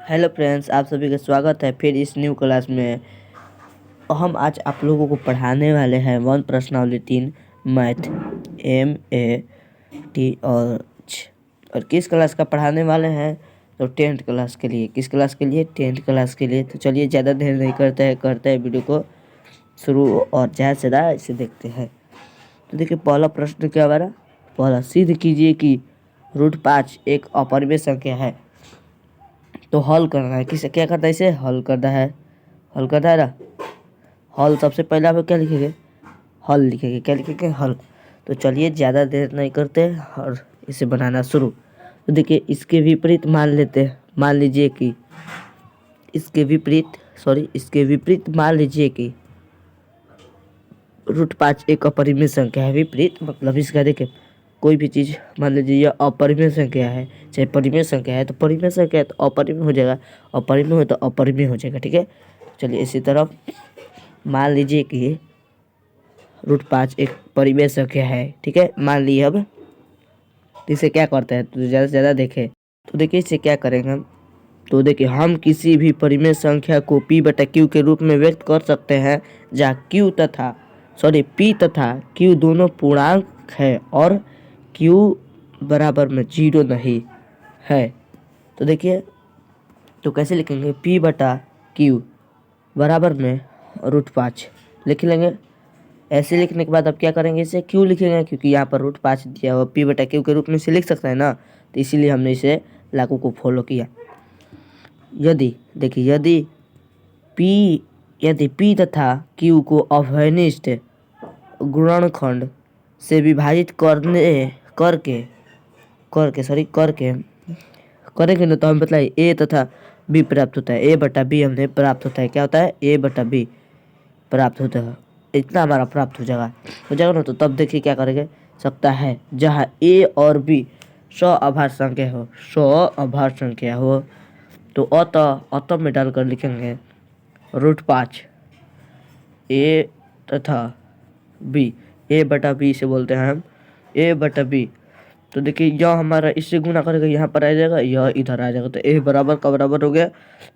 Hello friends, आप सभी का स्वागत है फिर इस न्यू क्लास में। हम आज आप लोगों को पढ़ाने वाले हैं वन प्रश्नावली 3 मैथ MAT और किस क्लास का पढ़ाने वाले हैं तो 10th क्लास के लिए। किस क्लास के लिए? 10th क्लास के लिए। तो चलिए ज़्यादा देर नहीं करते हैं वीडियो को शुरू और ज़्यादा से ज़्यादा इसे देखते हैं। तो देखिए पहला प्रश्न क्या हमारा, पहला सिद्ध कीजिए कि √5 एक अपरिमेय संख्या है। तो हल करना है, किसे क्या करता है, इसे हल करना है। हल करना है ना, हल सबसे पहले आप क्या लिखेंगे, हल लिखेंगे। क्या लिखेंगे? हल। तो चलिए ज़्यादा देर नहीं करते और इसे बनाना शुरू। तो देखिए इसके विपरीत मान लेते हैं, मान लीजिए कि इसके विपरीत मान लीजिए कि √5 एक अपरिमेय संख्या है। विपरीत मतलब इसका देखिए कोई भी चीज़ मान लीजिए यह अपरिमेय संख्या है, चाहे परिमेय संख्या है, तो परिमेय संख्या है तो अपरिमेय हो जाएगा, अपरिमेय हो तो अपरिमेय हो जाएगा। ठीक है, चलिए इसी तरफ मान लीजिए कि √5 एक परिमेय संख्या है। ठीक है, मान लिए। अब तो इसे क्या करते हैं, तो ज़्यादा से ज़्यादा देखें। तो देखिए इसे क्या करेंगे हम, तो देखिए हम किसी भी परिमेय संख्या को P/Q के रूप में व्यक्त कर सकते हैं जहाँ P तथा Q दोनों पूर्णांक है और Q बराबर में 0 नहीं है। तो देखिए तो कैसे लिखेंगे, P/Q बराबर में √5 लिख लेंगे। ऐसे लिखने के बाद अब क्या करेंगे, इसे क्यों लिखेंगे, क्योंकि यहाँ पर √5 दिया हुआ P/Q के रूप में इसे लिख सकते हैं ना, तो इसीलिए हमने इसे लागू को फॉलो किया। यदि देखिए यदि P तथा Q को अवयनिष्ठ गुणनखंड से विभाजित करेंगे ना, तो हम बताइए A तथा B प्राप्त होता है। A/B हमने प्राप्त होता है, क्या होता है, A/B प्राप्त होता है। इतना हमारा प्राप्त हो जाएगा ना। तो तब देखिए क्या करेंगे, सकता है जहाँ A और B सअभाज्य संख्या हो तो अतः में डालकर लिखेंगे √5 A तथा B, A/B से बोलते हैं हम A/B। तो देखिए यह हमारा इससे गुना करेगा, यहाँ पर आ जाएगा, यह इधर आ जाएगा, तो A बराबर का बराबर हो गया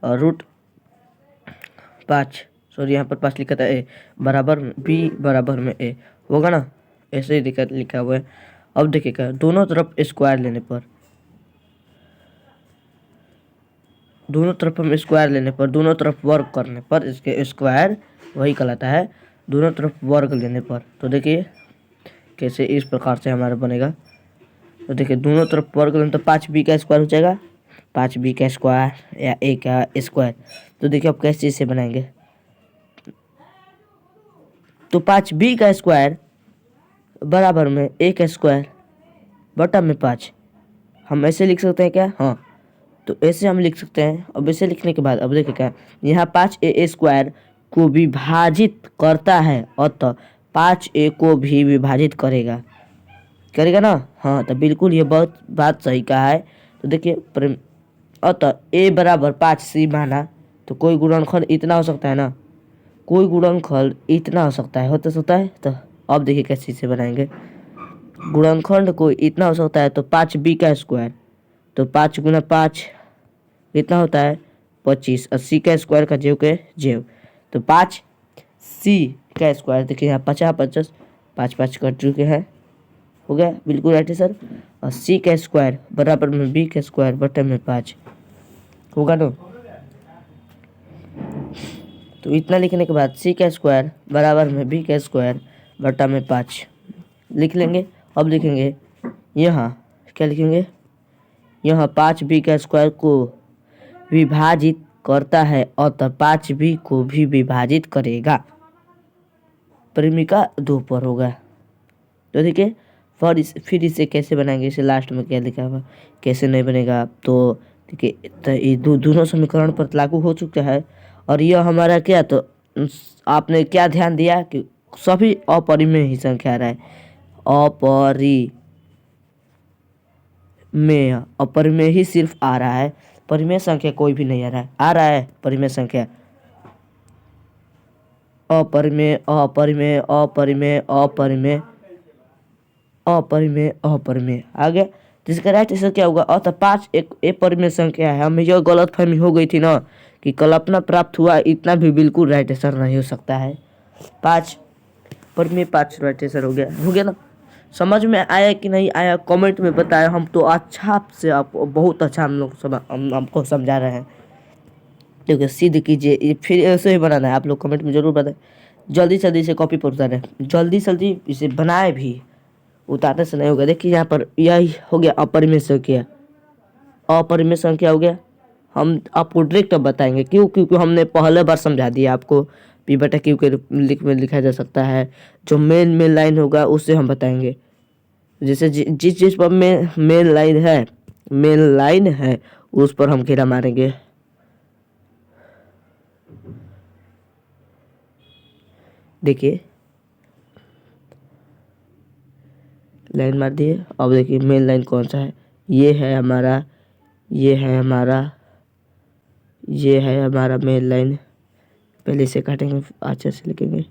√5, यहाँ पर 5 लिखा था, A बराबर B बराबर में A होगा ना, ऐसे ही लिखा हुआ है। अब देखिएगा दोनों तरफ स्क्वायर लेने पर, दोनों तरफ वर्ग करने पर इसके स्क्वायर वही कहलाता है, दोनों तरफ वर्ग लेने पर। तो देखिए कैसे इस प्रकार से हमारा बनेगा। तो देखिए दोनों तरफ वर्ग लेने तो 5B का स्क्वायर हो जाएगा, 5B का स्क्वायर या A का स्क्वायर। तो देखिए अब कैसे इसे बनाएंगे, तो 5B का स्क्वायर बराबर में A का स्क्वायर बटा में 5, हम ऐसे लिख सकते हैं क्या? हाँ, तो ऐसे हम लिख सकते हैं। अब ऐसे लिखने के बाद अब देखिए क्या, यहाँ 5A स्क्वायर को विभाजित करता है अतः 5A को भी विभाजित करेगा ना। हाँ, तो बिल्कुल ये बहुत बात सही कहा है। तो देखिए अतः A बराबर 5C माना तो कोई गुणनखंड इतना हो सकता है ना, कोई गुणनखंड इतना हो सकता है, होता है। तो अब देखिए कैसे से बनाएंगे, गुणनखंड को इतना हो सकता है तो 5B का स्क्वायर, तो 5 गुना 5 कितना होता है 25, 80 का स्क्वायर का जेव तो 5C का स्क्वायर, देखिए यहाँ 50 5 5 कट चुके हैं, हो गया बिल्कुल राइट है सर। और C का स्क्वायर बराबर में B का स्क्वायर बटे में 5 होगा ना। तो इतना लिखने के बाद C का स्क्वायर बराबर में B का स्क्वायर बटा में 5 लिख लेंगे। अब लिखेंगे यहाँ क्या लिखेंगे, यहाँ 5B का स्क्वायर को विभाजित करता है अतः 5B को भी विभाजित करेगा, परिमिका 2 पर होगा। तो देखिए फिर इसे कैसे बनाएंगे, इसे लास्ट में क्या लिखा हुआ, कैसे नहीं बनेगा। तो देखिए तो ये दोनों समीकरण पर लागू हो चुका है। और यह हमारा क्या, तो आपने क्या ध्यान दिया कि सभी अपरिमेय ही संख्या आ रहा है, अपरिमेय ही सिर्फ आ रहा है, परिमेय संख्या कोई भी नहीं आ रहा है परिमेय संख्या, अपरिमेय अपरिमेय अपरिमेय अपरिमेय अपरिमेय अपरिमेय आ गया। तो इसका राइट आंसर क्या होगा? अतः 5 एक परिमेय संख्या है। हमें यह गलतफहमी हो गई थी ना कि कल्पना प्राप्त हुआ, इतना भी बिल्कुल राइट आंसर नहीं हो सकता है। 5 परिमेय 5 राइट आंसर हो गया ना। समझ में आया कि नहीं आया कमेंट में बताया। हम तो अच्छा से आपको बहुत अच्छा हम आपको समझा रहे हैं। देखिए सिद्ध कीजिए, फिर ऐसे ही बनाना है। आप लोग कमेंट में जरूर बताएं। जल्दी से जल्दी से कॉपी पर उतारें, जल्दी से जल्दी इसे बनाए भी, उतारने से नहीं होगा। देखिए यहाँ पर यही हो गया अपरिमेय संख्या, अपरिमेय संख्या हो गया। हम आपको डायरेक्ट अब बताएंगे क्यों, क्योंकि हमने पहले बार समझा दिया आपको। पी बटा क्यू के रूप में लिखा जा सकता है। जो मेन लाइन होगा उससे हम बताएंगे। जैसे जिस चीज़ पर मेन लाइन है उस पर हम घेरा मारेंगे। देखिए लाइन मार दिए। अब देखिए मेन लाइन कौन सा है? ये है हमारा, ये है हमारा मेन लाइन। पहले इसे काटेंगे, अच्छे से लिखेंगे।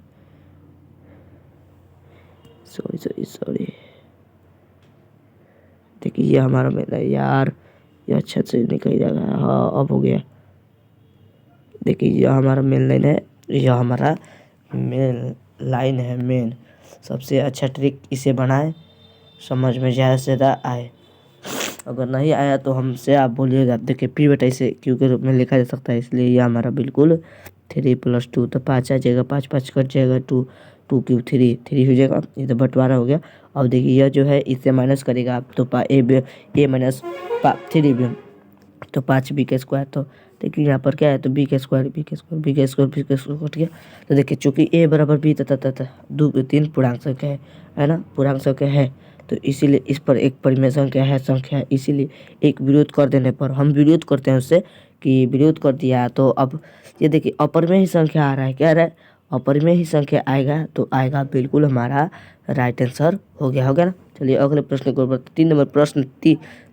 सॉरी देखिए ये हमारा मेन लाइन। यार ये अच्छा से निकल जाएगा। हाँ अब हो गया। देखिए यह हमारा मेन लाइन है, यह हमारा मेन लाइन है। मेन सबसे अच्छा ट्रिक इसे बनाए, समझ में ज़्यादा से ज़्यादा आए। अगर नहीं आया तो हमसे आप बोलिएगा। देखिए पी बटा इसे क्यू के रूप में लिखा जा सकता है, इसलिए यह हमारा बिल्कुल 3 + 2 तो 5 आ जाएगा। 5 5 कट जाएगा। 2 2 क्यूब 3 हो जाएगा। ये तो बंटवारा हो गया। अब देखिए यह जो है इससे माइनस करेगा आप तो ए माइनस 3b तो 5b का स्क्वायर। तो देखिए यहाँ पर क्या है? तो b का स्क्वायर कट गया। तो देखिए चूंकि a बराबर b तथा 3 पूर्णांक संख्या है ना, पूर्णांक संख्या है, तो इसीलिए इस पर एक परिमेय संख्या है, इसीलिए एक विरोध कर देने पर हम विरोध करते हैं उससे कि विरोध कर दिया। तो अब ये देखिए अपरिमेय ही संख्या आ रहा है। क्या आ रहा है? अपरिमेय ही संख्या आएगा तो आएगा बिल्कुल हमारा राइट आंसर हो गया ना। चलिए अगले प्रश्न को 3 नंबर प्रश्न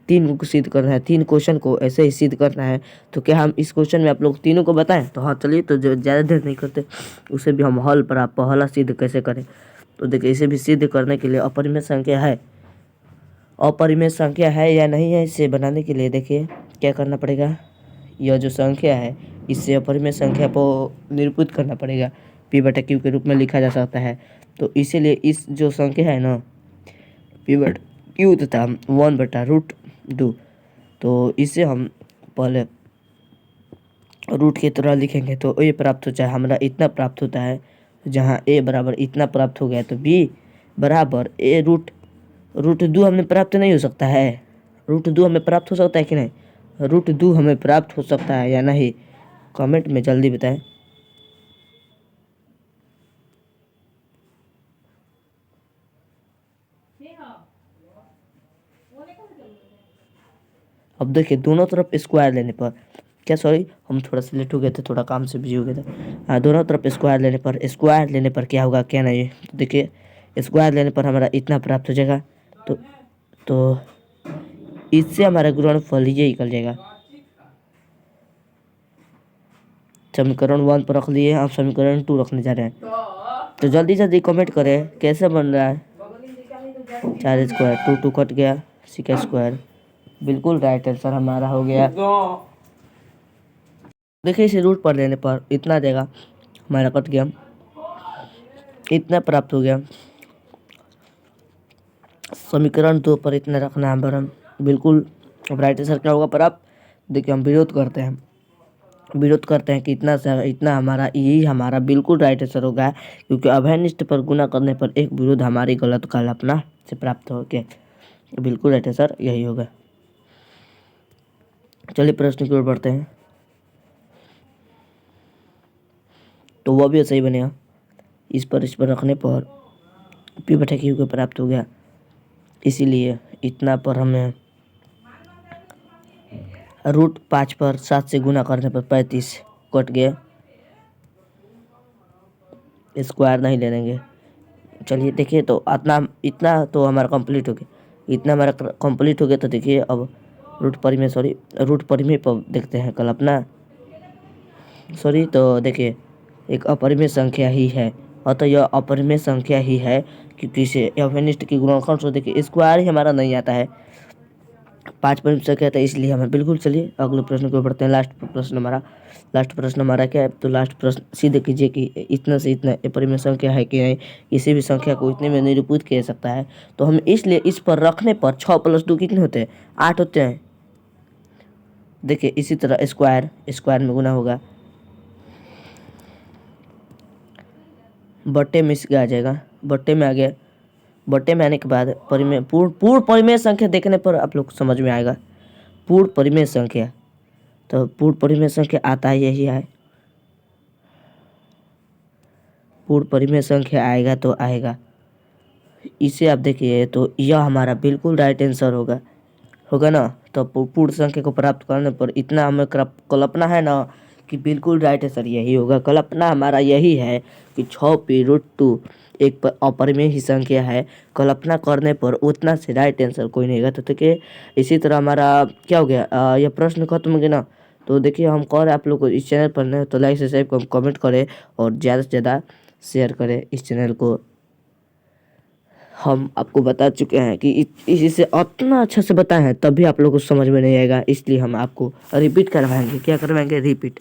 3 को सिद्ध करना है। 3 क्वेश्चन को ऐसे ही सिद्ध करना है। तो क्या हम इस क्वेश्चन में आप लोग तीनों को बताएं? तो हाँ चलिए, तो जो ज़्यादा देर नहीं करते उसे भी हम हल पर आप पहला सिद्ध कैसे करें। तो देखिए इसे भी सिद्ध करने के लिए अपरिमेय संख्या है या नहीं है, इसे बनाने के लिए देखिए क्या करना पड़ेगा। यह जो संख्या है इससे अपरिमेय संख्या को निरूपित करना पड़ेगा। पी बटा क्यू के रूप में लिखा जा सकता है। तो इसीलिए इस जो संख्या है ना पी बटा क्यू तथा 1/√2, तो इसे हम पहले रूट की तरह लिखेंगे। तो ए प्राप्त हो जाए हमारा इतना प्राप्त होता है। जहाँ ए बराबर इतना प्राप्त हो गया तो बी बराबर ए √2 हमें प्राप्त नहीं हो सकता है। √2 हमें प्राप्त हो सकता है कि नहीं? √2 हमें प्राप्त हो सकता है या नहीं, कमेंट में जल्दी बताएं। अब देखिए दोनों तरफ स्क्वायर लेने पर क्या, सॉरी हम थोड़ा सा लेट हो गए थे, थोड़ा काम से बिजी हो गए थे। हाँ दोनों तरफ स्क्वायर लेने पर क्या होगा क्या नहीं। तो देखिए स्क्वायर लेने पर हमारा इतना प्राप्त हो जाएगा। तो इससे हमारा गुणनफल ये निकल जाएगा। समीकरण 1 पर रख लिए, आप समीकरण 2 रखने जा रहे हैं। तो जल्दी जल्दी कमेंट करें कैसे बन रहा है। 4 स्क्वायर 2 2 कट गया, 6 स्क्वायर बिल्कुल राइट आंसर हमारा हो गया। देखिए इसे रूट पर लेने पर इतना देगा, हमारा कट गया, इतना प्राप्त हो गया। समीकरण 2 पर इतना रखना है हमारा बिल्कुल राइट आंसर क्या होगा। पर आप देखिए हम विरोध करते हैं कि इतना से इतना हमारा यही हमारा बिल्कुल राइट आंसर होगा, क्योंकि अभयनिष्ठ पर गुना करने पर एक विरोध हमारी गलत कल्पना से प्राप्त हो गया। बिल्कुल राइट आंसर यही होगा। चलिए प्रश्न की ओर बढ़ते हैं। तो वह भी ऐसा ही बनेगा। इस पर रखने पर पी बटा क्यू को प्राप्त हो गया, इसीलिए इतना पर हमें √5 पर 7 से गुना करने पर 35 कट गया, स्क्वायर नहीं ले लेंगे। चलिए देखिए तो इतना तो हमारा कंप्लीट हो गया। इतना हमारा कंप्लीट हो गया। तो देखिए अब रूट परिमेय पर देखते हैं कल्पना। तो देखिए एक अपरिमेय संख्या ही है, अतः यह अपरिमेय संख्या ही है, क्योंकि इसे अवनिष्ठ की गुणनखंड से देखिए स्क्वायर ही हमारा नहीं आता है। 5 परिमित संख्या था इसलिए हमें बिल्कुल। चलिए अगले प्रश्न को बढ़ते हैं। लास्ट प्रश्न हमारा क्या है? तो लास्ट प्रश्न सिद्ध कीजिए कि इतना से इतना परिमित संख्या है कि नहीं। किसी भी संख्या को इतने में निरूपित किया जा सकता है। तो हम इसलिए इस पर रखने पर 6 + 2 कितने होते हैं? 8 होते हैं। देखिए इसी तरह स्क्वायर में गुना होगा, बट्टे में इसके आ जाएगा, बट्टे में आ गया। बट्टे में आने के बाद पूर्ण परिमेय संख्या देखने पर आप लोग को समझ में आएगा। पूर्ण परिमेय संख्या, तो पूर्ण परिमेय संख्या आता है यही है। पूर्ण परिमेय संख्या आएगा तो आएगा, इसे आप देखिए तो यह हमारा बिल्कुल राइट आंसर होगा ना। तो पूर्ण संख्या को प्राप्त करने पर इतना हमें कल्पना है ना कि बिल्कुल राइट आंसर यही होगा। कल्पना हमारा यही है कि 6p√2 एक अपरिमेय ही संख्या है। कल्पना करने पर उतना से राइट आंसर कोई नहीं होगा। तो देखिए इसी तरह हमारा क्या हो गया, यह प्रश्न खत्म हो गया ना। तो देखिए हम कह रहे हैं आप लोग को इस चैनल पर नए तो लाइक सब्सक्राइब कमेंट करें और ज़्यादा से ज़्यादा शेयर करें इस चैनल को। हम आपको बता चुके हैं कि इसे उतना अच्छा से बताए हैं तब भी आप लोगों को समझ में नहीं आएगा, इसलिए हम आपको रिपीट करवाएंगे। क्या करवाएंगे? रिपीट।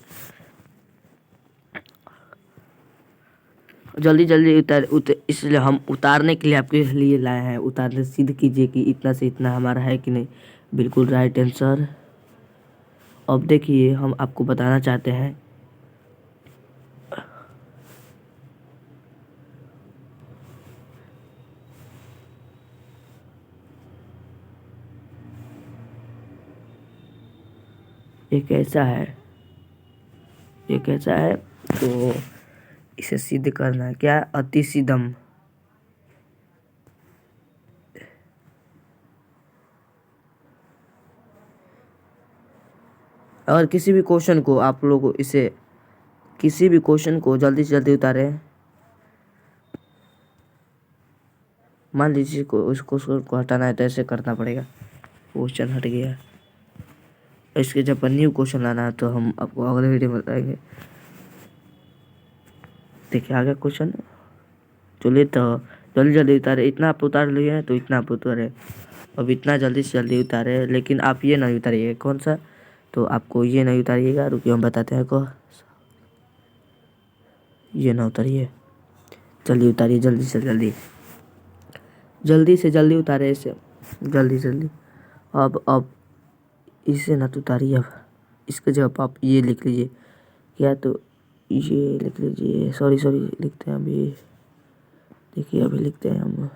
जल्दी जल्दी इसलिए हम उतारने के लिए आपके लिए लाए हैं। उतारने सिद्ध कीजिए कि इतना से इतना हमारा है कि नहीं। बिल्कुल राइट आंसर। अब देखिए हम आपको बताना चाहते हैं एक ऐसा है तो इसे सिद्ध करना है। क्या? अति सिद्धम। और किसी भी क्वेश्चन को आप लोग किसी भी क्वेश्चन को जल्दी से जल्दी उतारें। मान लीजिए उस क्वेश्चन को हटाना है तो ऐसे करना पड़ेगा। क्वेश्चन हट गया, इसके जब न्यू क्वेश्चन लाना है तो हम आपको अगले वीडियो में बताएंगे। देखिए आ गया क्वेश्चन। चलिए तो जल्दी जल्दी उतारे। इतना आप उतार लिए हैं तो इतना आप उतारे। अब इतना जल्दी से जल्दी उतारे, लेकिन आप ये नहीं उतारिए। कौन सा? तो आपको ये नहीं उतारिएगा, रुकिए हम बताते हैं को। ये ना उतारिए, चलिए उतारिए जल्दी से जल्दी, जल्दी से जल्दी उतारे इसे, जल्दी जल्दी। अब इसे ना तो उतारिए। अब इसके जगह आप ये लिख लीजिए। क्या? तो ये लिख लीजिए। सॉरी लिखते हैं अभी। देखिए अभी लिखते हैं हम।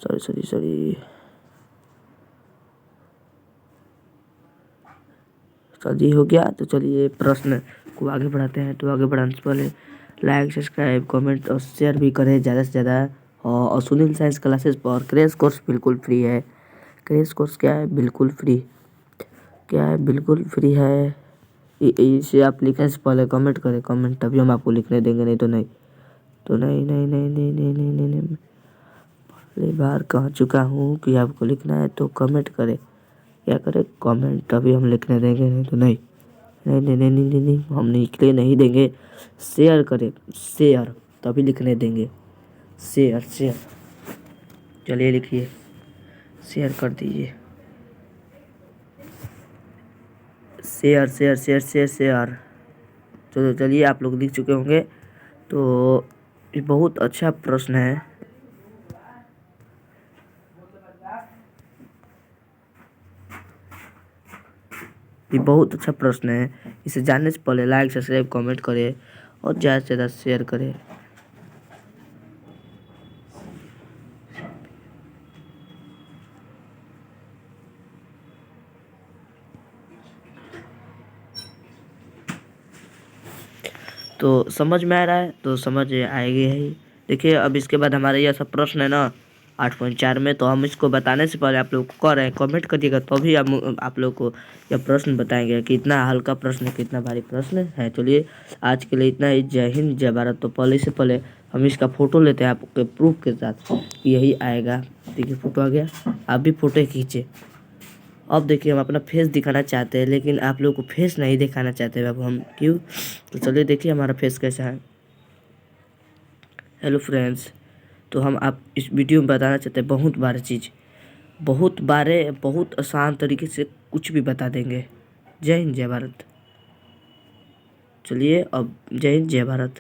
सॉरी जी हो गया। तो चलिए प्रश्न को आगे बढ़ाते हैं। तो आगे बढ़ाने से पहले लाइक सब्सक्राइब कमेंट और शेयर भी करें ज़्यादा से ज़्यादा। और सुनील साइंस क्लासेस पर क्रैश कोर्स बिल्कुल फ्री है। क्रैश कोर्स क्या है? बिल्कुल फ्री। क्या है? बिल्कुल फ्री है। इसे आप लिखने से पहले कमेंट करें। कमेंट तभी हम आपको लिखने देंगे, नहीं तो नहीं। तो नहीं। पहली बार कह चुका हूँ कि आपको लिखना है तो कमेंट करें। क्या करें? कमेंट, तभी हम लिखने देंगे, नहीं तो नहीं। नहीं, हम लिखने नहीं देंगे। शेयर करें, शेयर, तभी लिखने देंगे। शेयर। चलिए लिखिए, शेयर कर दीजिए। शेयर। तो चलिए आप लोग लिख चुके होंगे। तो ये बहुत अच्छा प्रश्न है। ये बहुत अच्छा प्रश्न है। इसे जानने से पहले लाइक सब्सक्राइब कमेंट करें और ज़्यादा से ज़्यादा शेयर करें। तो समझ में आ रहा है? तो समझ आएगी है ही। देखिए अब इसके बाद हमारा यह सब प्रश्न है ना 8.4 में। तो हम इसको बताने से पहले आप लोग को कह रहे हैं कमेंट करिएगा, तभी आप लोग को यह प्रश्न बताएंगे कि कितना हल्का प्रश्न है, कितना भारी प्रश्न है। चलिए आज के लिए इतना ही। जय हिंद जय भारत। तो पहले हम इसका फ़ोटो लेते हैं आपके प्रूफ के साथ। यही आएगा। देखिए फ़ोटो आ गया। आप भी फ़ोटो खींचे। अब देखिए हम अपना फेस दिखाना चाहते हैं, लेकिन आप लोग को फेस नहीं दिखाना चाहते। अब हम क्यों? तो चलिए देखिए हमारा फेस कैसा है। Hello friends. तो हम आप इस वीडियो में बताना चाहते हैं बहुत बार चीज़। बहुत बारे बहुत आसान तरीके से कुछ भी बता देंगे। जय हिंद जय भारत। चलिए अब जय हिंद जय भारत।